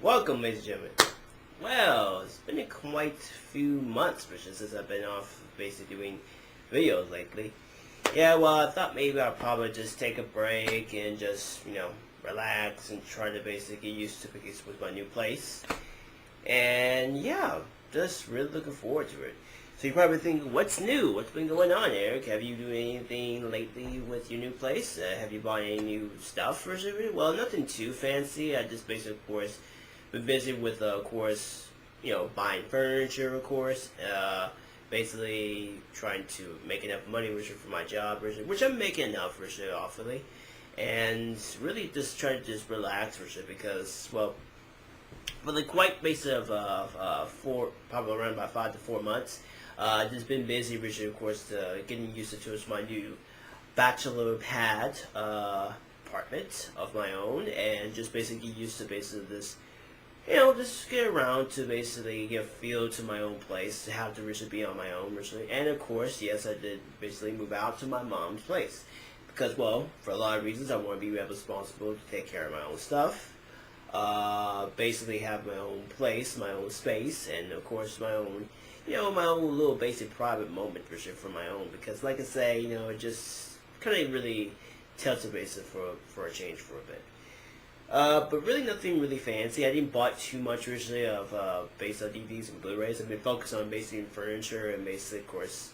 Welcome, ladies and gentlemen. Well, it's been quite a few months, Richard, since I've been off basically doing videos lately. Yeah, well, I thought maybe I'll probably just take a break and just, relax and try to basically get used to because with my new place. And yeah, just really looking forward to it. So you're probably thinking, what's new? What's been going on, Eric? Have you doing anything lately with your new place? Have you bought any new stuff or something? Well, nothing too fancy. I just basically, of course, been busy with, of course, buying furniture, of course. Basically trying to make enough money, for my job, which I'm making enough, awfully. And really just trying to just relax, because, well, for the quite base of probably around about 5 to 4 months, just been busy, of course, getting used to my new bachelor pad apartment of my own, and just basically used to basically this, just get around to basically get a feel to my own place, to have to really be on my own, really. And of course, yes, I did basically move out to my mom's place. Because, well, for a lot of reasons, I want to be responsible to take care of my own stuff. Basically have my own place, my own space, and of course my own, my own little basic private moment for my own. Because, like I say, it just kind of really tells the basis for a change for a bit. But really nothing really fancy. I didn't buy too much originally of based on DVDs and Blu-rays. I've been focused on basically furniture and basically, of course,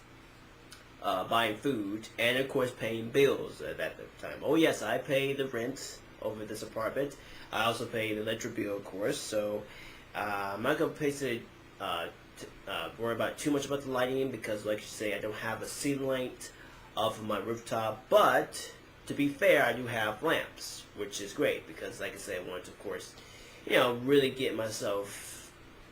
buying food and of course paying bills at that time. Oh yes, I pay the rent over this apartment. I also pay the electric bill, of course. So I'm not gonna basically worry about too much about the lighting because, like you say, I don't have a ceiling light off of my rooftop, but to be fair, I do have lamps, which is great because, like I said, I want to, of course, really get myself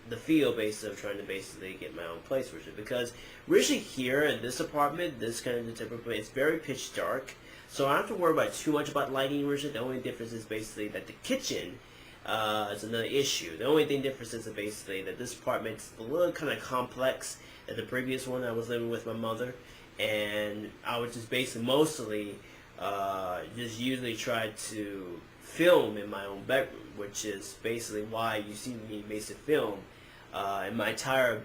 the feel based of trying to basically get my own place, Richard. Because really here in this apartment, this kind of the type of place, it's very pitch dark, so I don't have to worry about too much about lighting, Richard. The only difference is basically that the kitchen is another issue. The only difference is basically that this apartment's a little kind of complex than the previous one. I was living with my mother, and I was just basically mostly just usually try to film in my own bedroom, which is basically why you see me basically film in my entire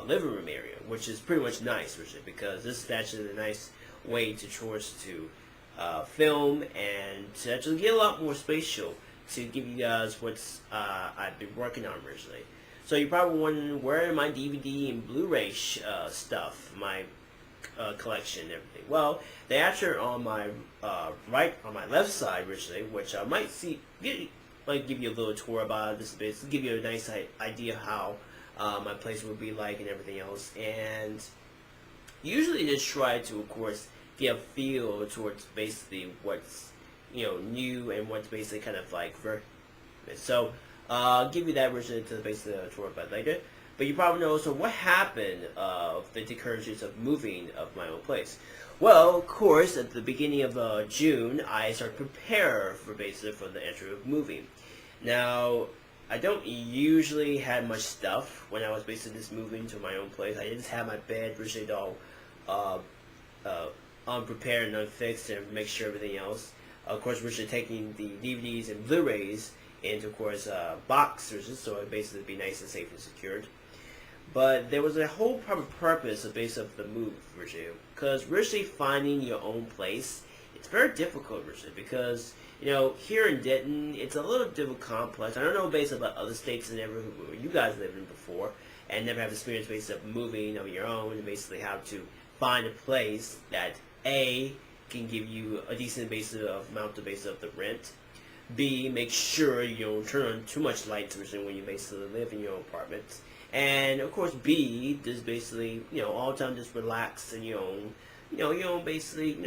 living room area, which is pretty much nice, Richard, because this is actually a nice way to film and to actually get a lot more spatial to give you guys what's I've been working on originally. So you're probably wondering where are my DVD and Blu-ray stuff, my collection and everything. Well, they actually are on my on my left side originally, which I might give you a little tour about this bit, to give you a nice idea how my place would be like and everything else. And usually just try to, of course, get a feel towards basically what's new and what's basically kind of like so I'll give you that version to basically tour about later. But you probably know, so what happened of the decursions of moving of my own place? Well, of course, at the beginning of June, I started to prepare for basically for the entry of moving. Now, I don't usually have much stuff when I was basically just moving to my own place. I just have my bed, originally all unprepared and unfixed, and make sure everything else. Of course, we're taking the DVDs and Blu-rays into, of course, boxes, so it basically be nice and safe and secured. But there was a whole proper purpose of base of the move, Richard. Because really finding your own place, it's very difficult, Richard. Because here in Denton, it's a little difficult complex. I don't know based about other states and neighborhood where you guys lived in before, and never have experience based of moving on your own, and basically how to find a place that A can give you a decent basis of amount of base of the rent. B, make sure you don't turn on too much light, Richard, when you basically live in your own apartment. And of course, B, just basically, all the time just relax in your own you don't basically,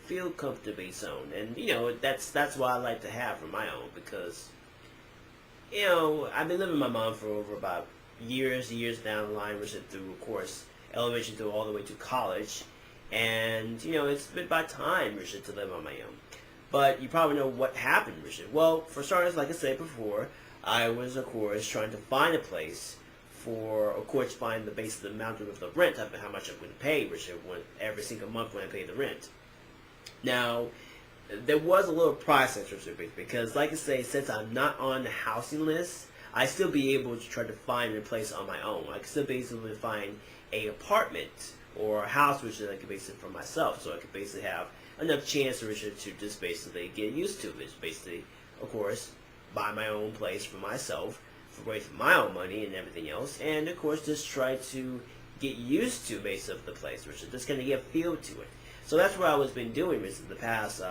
feel comfortably zoned. And, that's what I like to have for my own because, I've been living with my mom for over about years down the line, which is through, of course, elevation through all the way to college. And, it's been about time, Richard, to live on my own. But you probably know what happened, Richard. Well, for starters, like I said before, I was, of course, trying to find a place for, of course, find the base of the amount of the rent, of how much I'm going to pay, Richard, every single month when I pay the rent. Now, there was a little process, Richard, because, like I say, since I'm not on the housing list, I still be able to try to find a place on my own. I can still basically find a apartment or a house, which I could basically for myself, so I could basically have enough chance, Richard, to just basically get used to it. It's basically, of course, buy my own place for myself, for my own money and everything else, and of course just try to get used to basically the place, Richard, just kind of get a feel to it. So that's what I was been doing, Richard, the past,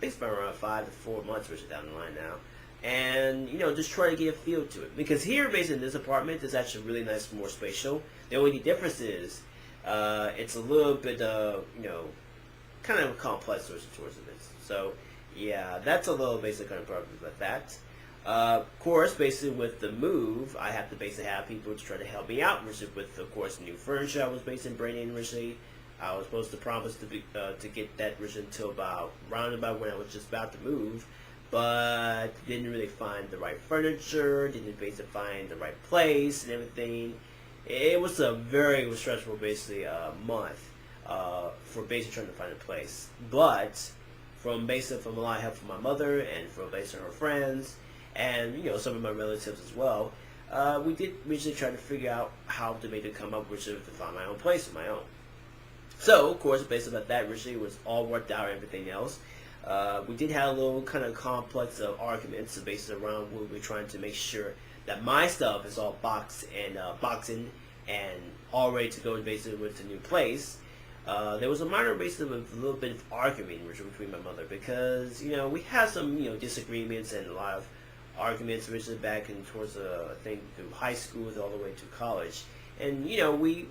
basically around 5 to 4 months, Richard, down the line now. And, just try to get a feel to it. Because here, basically, in this apartment, is actually really nice, more spatial. The only difference is, it's a little bit, kind of complex towards this. So, yeah, that's a little basic kind of problem about that. Of course, basically with the move, I have to basically have people to try to help me out, with, of course, new furniture I was basically bringing in, originally. I was supposed to promise to get that originally until round about when I was just about to move, but didn't really find the right furniture, didn't basically find the right place and everything. It was a very stressful, basically, month for basically trying to find a place. But from a lot of help from my mother and from basically her friends and some of my relatives as well, we did originally try to figure out how to make it come up with to find my own place of my own. So, of course, based on that, originally it was all worked out and everything else. We did have a little kind of complex of arguments based around where we're trying to make sure that my stuff is all boxing and all ready to go basically with the new place. There was a minor basically a little bit of argument between my mother because, we had some, disagreements and a lot of arguments originally back in towards, I think, through high school all the way to college. And, we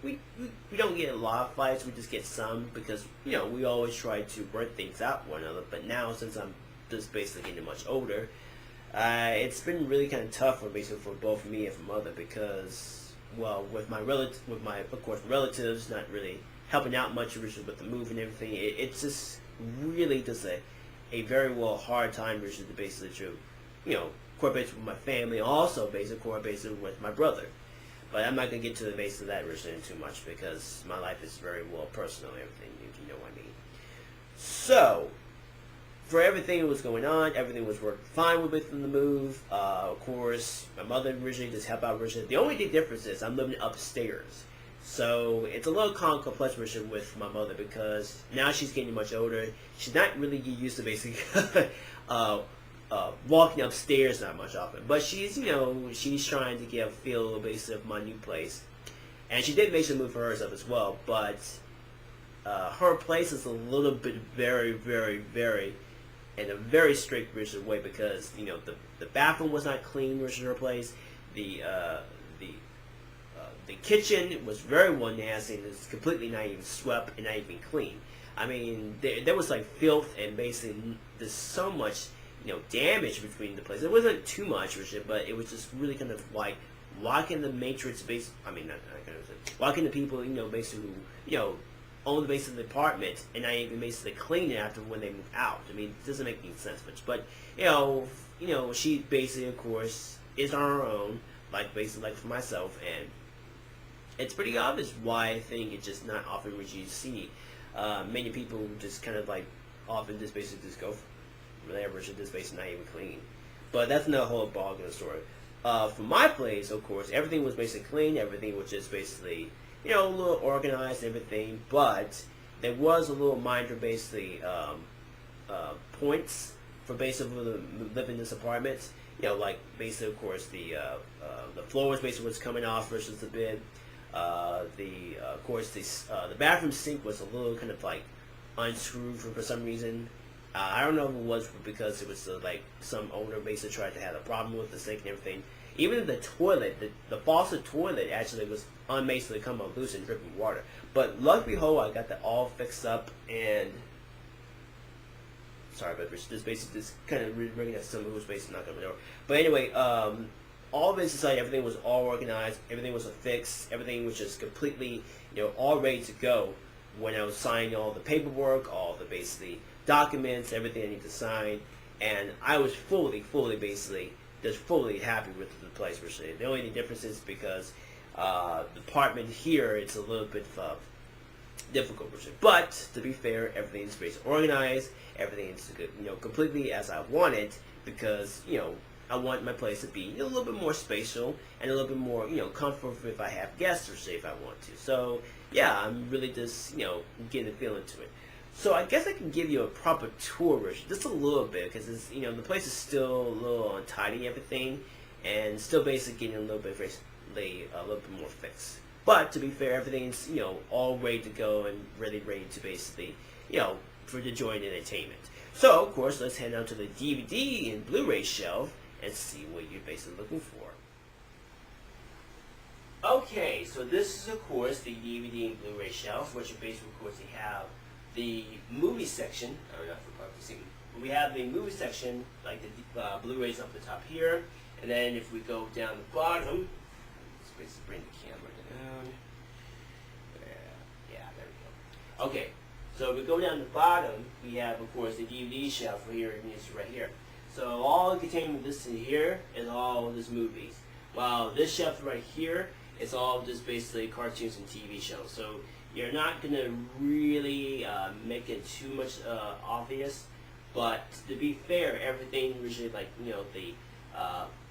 don't get a lot of fights, we just get some because, we always try to work things out with one another. But now, since I'm just basically getting much older, it's been really kind of tough for both me and for mother because, well, with my of course, relatives not really helping out much with the move and everything, it's just really just a very hard time to basically coordinate with my family, also basically with my brother. But I'm not going to get to the base of that originally too much because my life is very personal and everything, if you know what I mean. So, for everything that was going on, everything was working fine within the move. Of course, my mother originally just helped out originally. The only difference is I'm living upstairs. So, it's a little complex with my mother because now she's getting much older. She's not really used to basically walking upstairs not much often, but she's she's trying to get a feel basically of my new place, and she did basically move for herself as well. But her place is a little bit very in a very strict rigid way because the bathroom was not clean, which is her place. The kitchen was very nasty and it's completely not even swept and not even clean. I mean, there was like filth and basically there's so much damage between the place. It wasn't too much, but it was just really kind of like walking the matrix base. I mean, not kind of walking the people, basically who, own the base of the apartment and not even basically clean it after when they move out. I mean, it doesn't make any sense much. But she basically, of course, is on her own, basically for myself, and it's pretty obvious why I think it's just not often what you see. Many people just kind of often just basically just go whatever, should this basically not even clean. But that's another whole ball in the story. For my place, of course, everything was basically clean. Everything was just basically, a little organized and everything. But there was a little minor, basically, points for basically living in this apartment. Basically, of course, the floors basically was coming off versus the bed. Of course, the bathroom sink was a little kind of unscrewed for some reason. I don't know if it was because it was some owner basically tried to have a problem with the sink and everything. Even the toilet, the faucet toilet actually was basically come out loose and dripping water. But luckily, I got that all fixed up, and sorry, but this basically just kind of bringing that some moves, basically not gonna know. But anyway, all of this aside, everything was all organized, everything was affixed, everything was just completely, all ready to go when I was signing all the paperwork, all the basically documents, everything I need to sign, and I was fully basically just fully happy with the place. The only difference is because the apartment here, it's a little bit difficult, but to be fair, everything's basically organized, everything's completely as I want it, because I want my place to be a little bit more spatial and a little bit more comfortable if I have guests if I want to. So yeah, I'm really just getting a feeling to it. So I guess I can give you a proper tour, just a little bit, because it's the place is still a little untidy, everything, and still basically getting a little bit more fixed. But to be fair, everything's all ready to go and ready to basically for the joint entertainment. So of course, let's head down to the DVD and Blu-ray shelf and see what you're basically looking for. Okay, so this is of course the DVD and Blu-ray shelf, which basically of course you have the movie section. We have the movie section, like the Blu-rays up the top here, and then if we go down the bottom, let's basically bring the camera down. Yeah, there we go. Okay, so if we go down the bottom, we have of course the DVD shelf here, and it's right here. So all containing this in here is all this movies, while this shelf right here is all just basically cartoons and TV shows. So you're not going to really make it too much obvious, but to be fair, everything usually like the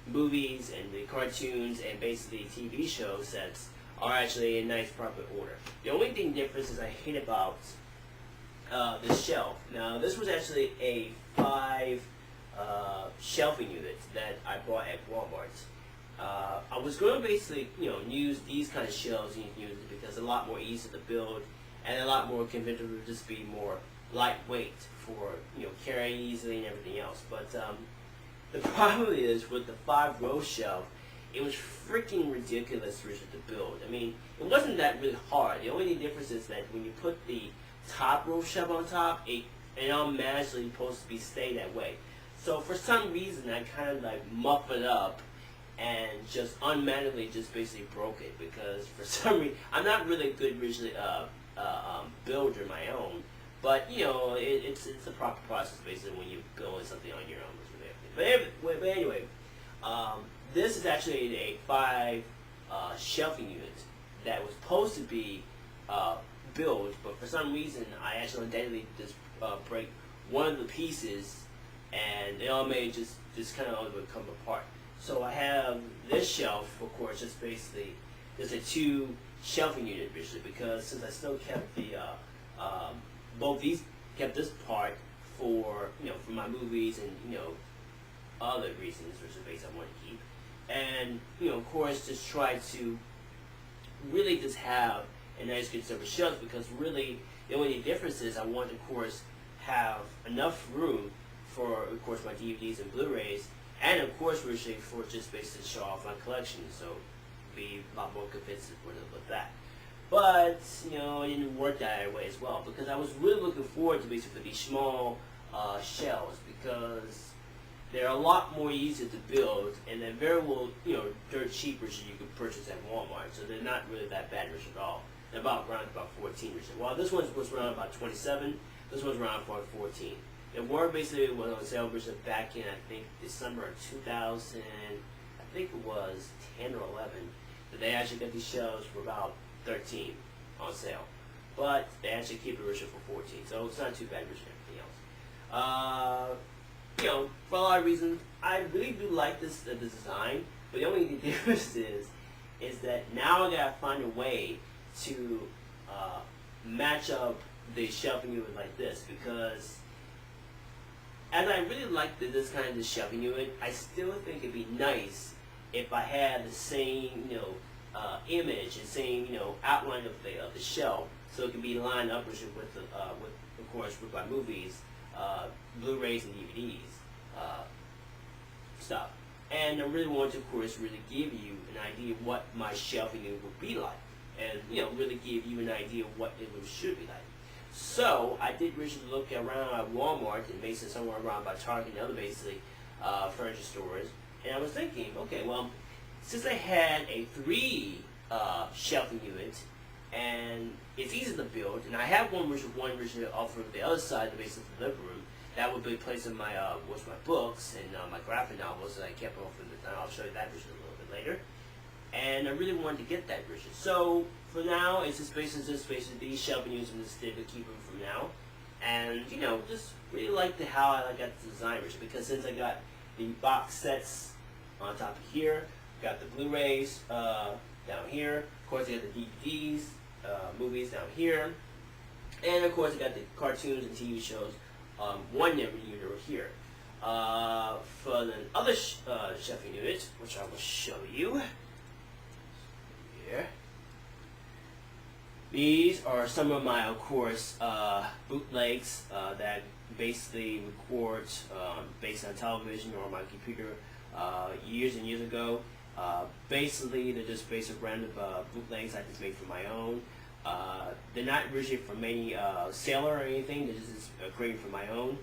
movies and the cartoons and basically TV show sets are actually in nice proper order. The only thing difference is I hate about this shelf. Now this was actually a 5 shelving unit that I bought at Walmart. I was going to basically, use these kind of shelves because it's a lot more easy to build and a lot more convenient to just be more lightweight for, carrying easily and everything else. But the problem is with the 5-row shelf, it was freaking ridiculous to build. I mean, it wasn't that really hard. The only difference is that when you put the top row shelf on top, it automatically supposed to stay that way. So for some reason, I kind of like muffed it up and just unmanually just basically broke it, because for some reason I'm not really a good builder my own, but it's a proper process basically when you build something on your own. But anyway, this is actually a 5 shelving unit that was supposed to be built, but for some reason I accidentally just break one of the pieces, and it all made just kind of come apart. So I have this shelf, of course, just basically, there's a 2 shelving unit basically, because since I still kept the, both these, kept this part for, for my movies and, other reasons, which is basically I want to keep. And, of course, just try to really just have a nice conservative shelf, because really, the only difference is I want to, of course, have enough room for, of course, my DVDs and Blu-rays, and of course, we're shooting for just basically show off my collection, so be a lot more convinced with that. But it didn't work that way as well, because I was really looking forward to basically these small shells, because they're a lot more easy to build, and they're very well, dirt cheaper than you can purchase at Walmart. So they're not really that bad at all. They're around 14. While this one was around about 27, this one's around 14. It were basically was on sale back in, I think, December of 2000, I think it was 10 or 11, that they actually got these shelves for about 13 on sale. But they actually keep the original for 14, so it's not too bad versus everything else. For a lot of reasons, I really do like the design, but the only difference is that now I gotta find a way to match up the shelving unit like this, because as I really like this kind of shelving unit, I still think it'd be nice if I had the same, image and same, outline of the shelf, so it can be lined up with of course, with my movies, Blu-rays and DVDs, stuff. And I really want to, of course, really give you an idea of what my shelving unit would be like, and really give you an idea of what it should be like. So I did recently look around at Walmart and basically somewhere around by Target and other basically furniture stores, and I was thinking, okay, well, since I had a 3 shelving unit, and it's easy to build, and I have one which off of the other side, the base of the living room. That would be placing my my books and my graphic novels that I kept off in the time. I'll show you that version a little bit later. And I really wanted to get that version. So for now, it's just basically these shelving units in this to keep them from now. And just really like how I got the design version, because since I got the box sets on top of here, got the Blu-rays down here. Of course, I got the DVDs, movies down here, and of course, I got the cartoons and TV shows. One unit over here. For the other shelving unit, which I will show you here. These are some of my, of course, bootlegs that basically record based on television or my computer years and years ago. Basically, they're just basic random bootlegs I just made for my own. They're not originally from any seller or anything. They're just created for my own.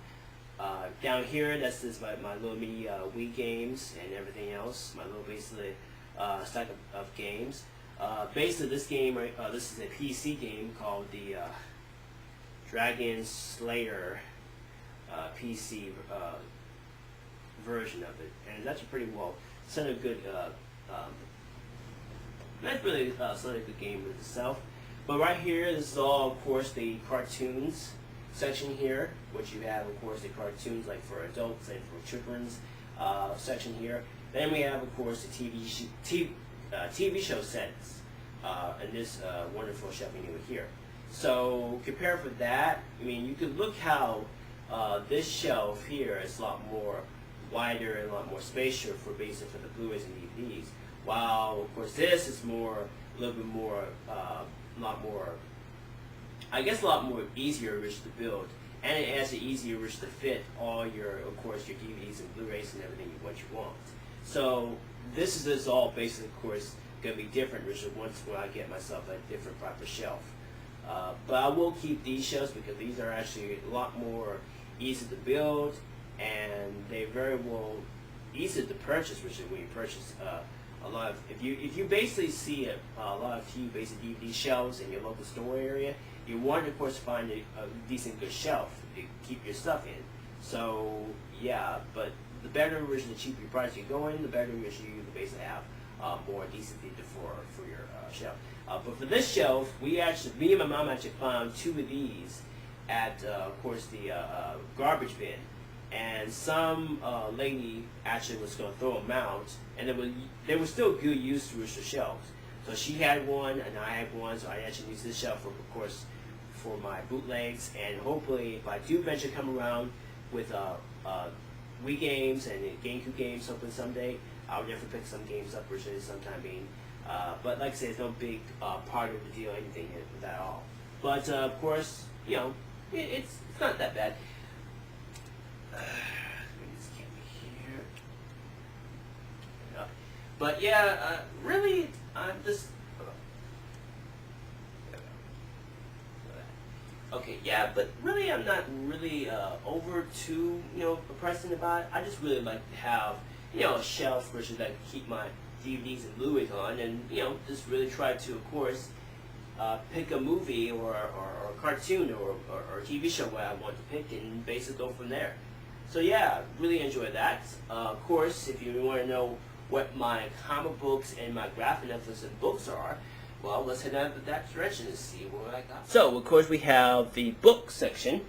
Down here, that's just my little mini Wii games and everything else. My little basically stack of games. Basically, this game, this is a PC game called the Dragon Slayer PC version of it, and that's pretty well. It's not a good, not really not a good game with itself. But right here, this is all, of course, the cartoons section here, which you have, of course, the cartoons like for adults and for children's section here. Then we have, of course, the TV show sets in this wonderful shelving unit here. So compared with that, I mean, you could look how this shelf here is a lot more wider and a lot more spacious for basically for the Blu-rays and DVDs. While, of course, this is more, a little bit more, a lot more easier to build, and it has an easier to fit all your, of course, your DVDs and Blu-rays and everything what you want. So this is all basically, of course, going to be different once when I get myself a different proper shelf. But I will keep these shelves because these are actually a lot more easy to build, and they're very well easy to purchase, which is when you purchase a lot of, if you basically see a lot of few basic DVD shelves in your local store area, you want to, of course, find a decent good shelf to keep your stuff in. So yeah, but the better the cheaper your price you go in, the better you basically have more decency for your shelf. But for this shelf, me and my mom actually found 2 of these at, of course, the garbage bin. And some lady actually was going to throw them out, and they were still good use to the shelves. So she had one, and I had one, so I actually used this shelf, of course, for my bootlegs. And hopefully, if I do eventually come around with Wii games and GameCube games hopefully someday, I'll definitely pick some games up for sometime being. But like I said, it's no big part of the deal, anything with that at all. But of course, it's not that bad. This camera here. But yeah, really, I'm just. Okay, yeah, but really, I'm not really over too, pressing about it. I just really like to have, a shelf where I can keep my DVDs and Blu-rays on, and just really try to, of course, pick a movie or a cartoon or a TV show where I want to pick and basically go from there. So yeah, really enjoy that. Of course, if you want to know what my comic books and my graphic novels and books are, well, let's head out that direction and see what I got. So, of course, we have the book section,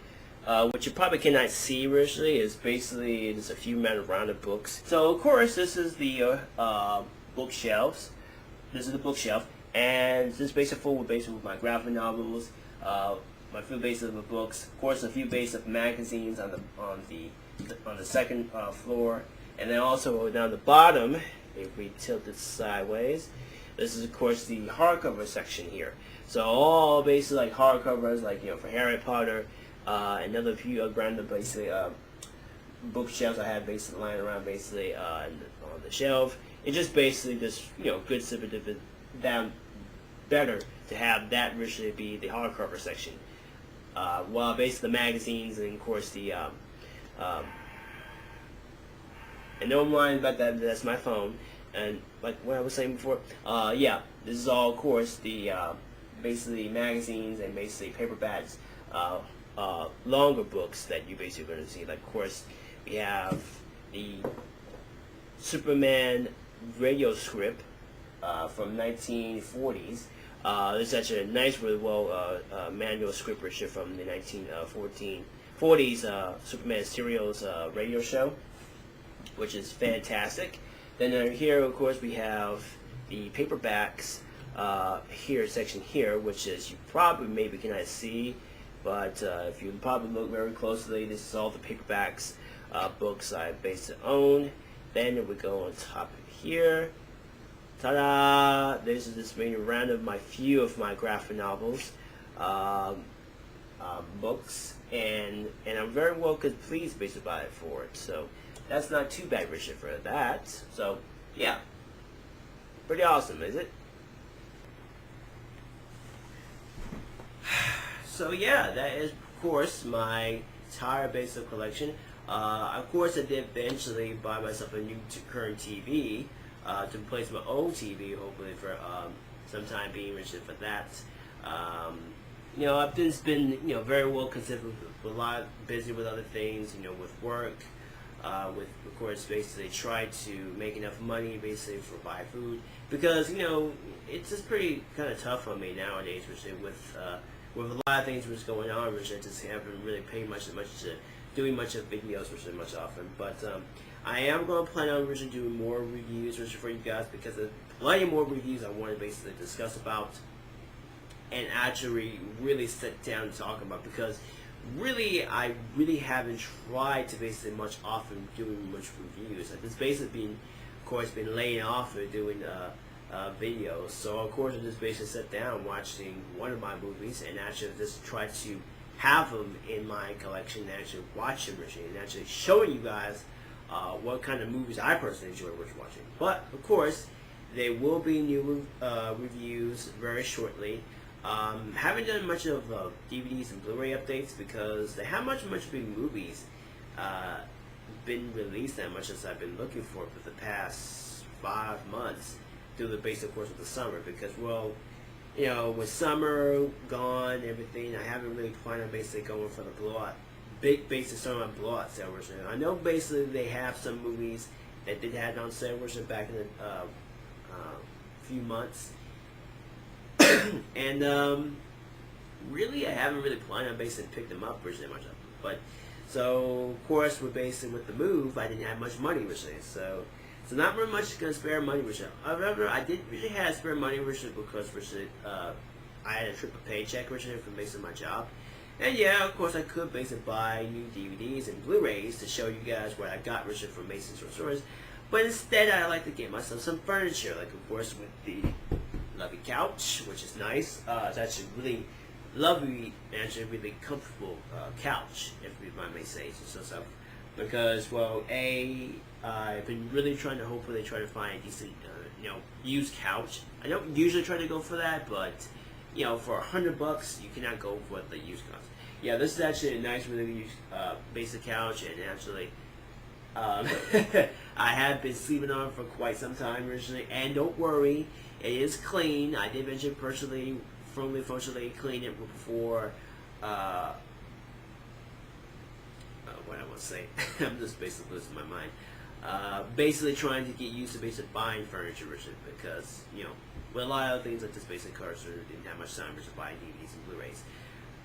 which you probably cannot see originally. Is basically there's a few rounded books. So, of course, this is the bookshelves. This is the bookshelf, and this is basically with my graphic novels, my few bases of books. Of course, a few bases of magazines on the second floor, and then also down the bottom, if we tilt it sideways, this is, of course, the hardcover section here. So all basically like hardcovers, like for Harry Potter, and other few random basically bookshelves I have basically lying around basically on the shelf. It's just basically just good simply to be down better to have that originally be the hardcover section. While basically the magazines and of course the and don't mind about that. That's my phone. And like what I was saying before, yeah, this is all of course the basically magazines and basically paperbacks, longer books that you basically going to see. Like of course we have the Superman radio script from 1940s. There's actually a nice, really well manual script picture from the 1940s Superman Serials radio show, which is fantastic. Then here, of course, we have the paperbacks here, section here, which is you probably maybe cannot see, but if you probably look very closely, this is all the paperbacks books I basically own. Then we go on top here. Ta-da! This is just maybe around of my few of my graphic novels, books, and I'm very well pleased basically by it for it. So that's not too bad, Richard, for that. So yeah, pretty awesome, is it? So yeah, that is of course my entire basic collection. Of course, I did eventually buy myself a new current TV. To replace my old TV, hopefully for some time being, Richard, for that. I've just been, very well considered, a lot busy with other things, with work, with, of course, basically try to make enough money, basically, for buy food, because, it's just pretty kind of tough on me nowadays, Richard, with a lot of things which is going on, Richard, I just haven't really paid much to doing much of videos, Richard, much often, but, I am going to plan on originally doing more reviews for you guys because there's plenty more reviews I want to basically discuss about and actually really sit down and talk about, because I really haven't tried to basically much often doing much reviews. I've just basically been, of course, laying off of doing videos. So of course I just basically sat down watching one of my movies and actually just try to have them in my collection and actually watch them and actually showing you guys what kind of movies I personally enjoy watching. But of course, there will be new reviews very shortly. Haven't done much of DVDs and Blu-ray updates because they haven't much big movies been released that much as I've been looking for the past 5 months through the basic course of the summer. Because with summer gone and everything, I haven't really planned on basically going for the blowout. Big basic summer blowout sale version. I know basically they have some movies that did have it on sale version back in the few months, and really I haven't really planned on basically pick them up version much of them. But so of course with basically with the move, I didn't have much money version, so not very much gonna spare money version. However, I did really have spare money version because version I had a triple paycheck version from basically my job. And yeah, of course, I could basically buy new DVDs and Blu-rays to show you guys what I got Richard from Mason's Stores. But instead, I like to get myself some furniture, like of course with the lovely couch, which is nice. It's actually really lovely, actually really comfortable couch, if I may say so. Because well, I've been really trying to hopefully try to find a decent, used couch. I don't usually try to go for that, but for $100, you cannot go for what the used cost. Yeah, this is actually a nice, really used basic couch, and actually, I have been sleeping on it for quite some time originally. And don't worry, it is clean. I did mention personally, functionally clean it before. What I want to say, I'm just basically losing my mind. Basically trying to get used to basically buying furniture originally, because with a lot of things like this basic cars, didn't have much time to buy DVDs and Blu-rays.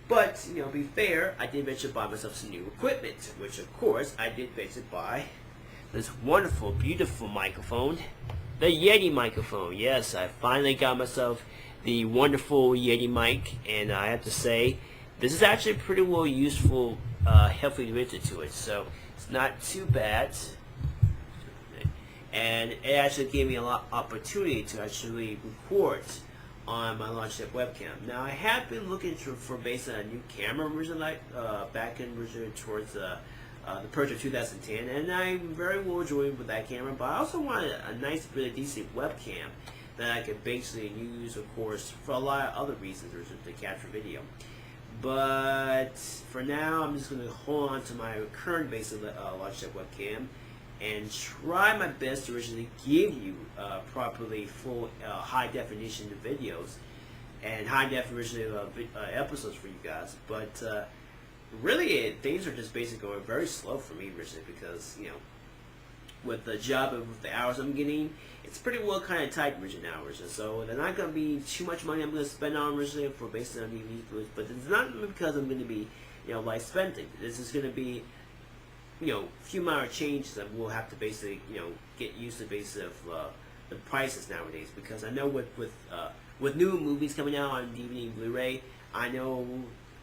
But, to be fair, I did eventually buy myself some new equipment, which of course I did basically buy this wonderful, beautiful microphone, the Yeti microphone. Yes, I finally got myself the wonderful Yeti mic, and I have to say, this is actually pretty well useful, heavily limited to it, so it's not too bad. And it actually gave me a lot of opportunity to actually record on my Logitech webcam. Now I have been looking for basically a new camera originally, back in originally towards the Purge of 2010, and I'm very well enjoyed with that camera. But I also wanted a nice, really decent webcam that I could basically use, of course, for a lot of other reasons, or to capture video. But for now, I'm just going to hold on to my current basic Logitech webcam and try my best to originally give you properly full high definition videos and high definition episodes for you guys. But really, things are just basically going very slow for me originally because, you know, with the job and with the hours I'm getting, it's pretty well kind of tight original hours. And so they're not going to be too much money I'm going to spend on originally for basically on DVD, but it's not because I'm going to be, you know, like spending. This is going to be, you know, a few minor changes that we'll have to basically, you know, get used to basically of the prices nowadays. Because I know with new movies coming out on DVD and Blu-ray, I know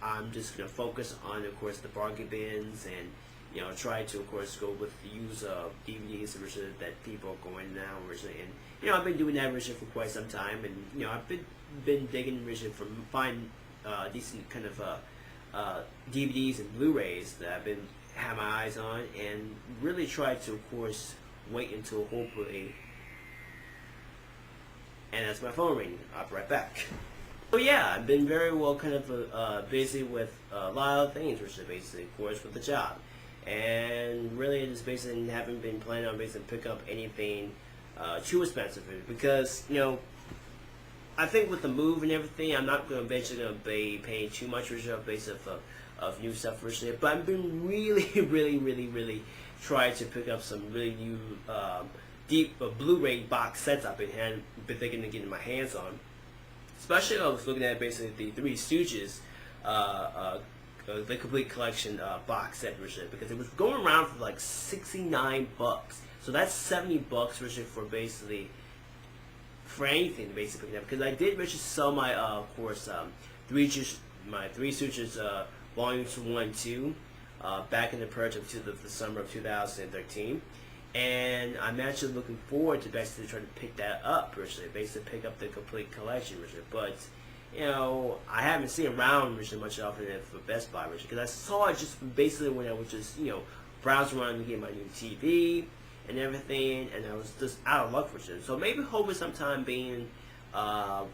I'm just going to focus on, of course, the bargain bins and, you know, try to, of course, go with the use of DVDs originally that people are going now originally. And, you know, I've been doing that originally for quite some time. And, you know, I've been digging originally from finding decent kind of DVDs and Blu-rays that I've been have my eyes on, and really try to, of course, wait until hopefully. And that's my phone ringing. I'll be right back. So yeah, I've been very well kind of busy with a lot of things, which is basically, of course, with the job. And really, just basically haven't been planning on basically pick up anything too expensive because, you know, I think with the move and everything, I'm not going to eventually going to be paying too much reserve base of new stuff originally. But I've been really trying to pick up some really new deep Blu-ray box sets I've been thinking of getting my hands on. Especially I was looking at basically the Three Stooges, the complete collection box set originally, because it was going around for like $69. So that's $70 originally for basically for anything basically. Because I did originally sell my of course Three Stooges volumes 1 and 2 back in the purge of the summer of 2013. And I'm actually looking forward to basically trying to pick that up, originally, basically pick up the complete collection, originally. But, you know, I haven't seen around originally much often for Best Buy, originally, because I saw it just basically when I was just, you know, browsing around to get my new TV and everything, and I was just out of luck for it. So maybe hoping sometime being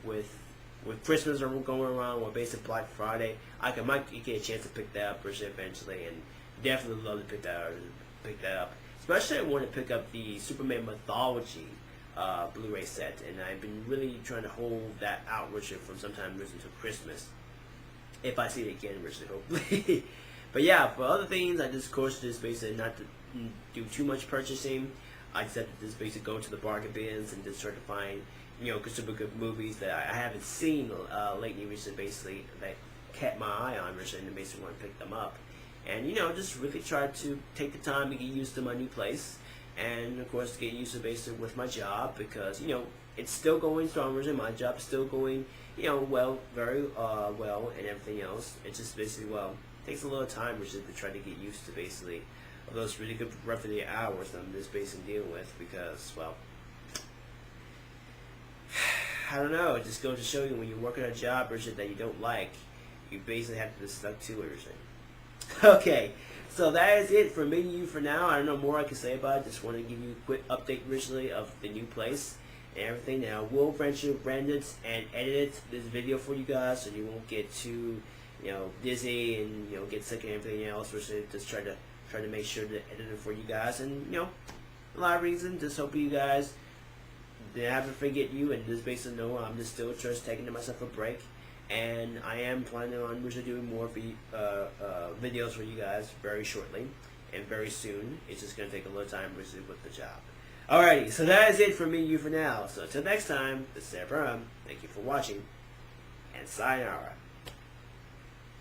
with Christmas or going around, or basically Black Friday, might get a chance to pick that up originally eventually, and definitely love to pick that up. Especially I want to pick up the Superman Mythology Blu-ray set, and I've been really trying to hold that out, Richard, from sometime until Christmas, if I see it again, Richard, hopefully. But yeah, for other things, I just, of course, just basically not to do too much purchasing. I just have to just basically go to the bargain bins and just try to find, you know, super good movies that I haven't seen lately, recently, basically, that kept my eye on, Richard, and basically want to pick them up. And, you know, just really try to take the time to get used to my new place. And, of course, get used to basically with my job because, you know, it's still going strong. And my job's still going, you know, well, very well and everything else. It just basically, well, takes a little time, which is to try to get used to basically of those really good roughly hours that I'm just basically dealing with because, well, I don't know. It just goes to show you when you work at a job or shit that you don't like, you basically have to just stuck to it or something. Okay, so that is it for me and you for now. I don't know more I can say about it. Just want to give you a quick update originally of the new place and everything. Now, we'll eventually render it and edit this video for you guys so you won't get too, you know, dizzy and, you know, get sick and everything else. We're just try to make sure to edit it for you guys. And, you know, a lot of reasons. Just hope you guys never forget you and just basically know I'm just still just taking myself a break. And I am planning on doing more videos for you guys very shortly and very soon. It's just going to take a little time with the job. Alrighty, so that is it for me and you for now. So until next time, this is Sarah Brown. Thank you for watching, and sayonara.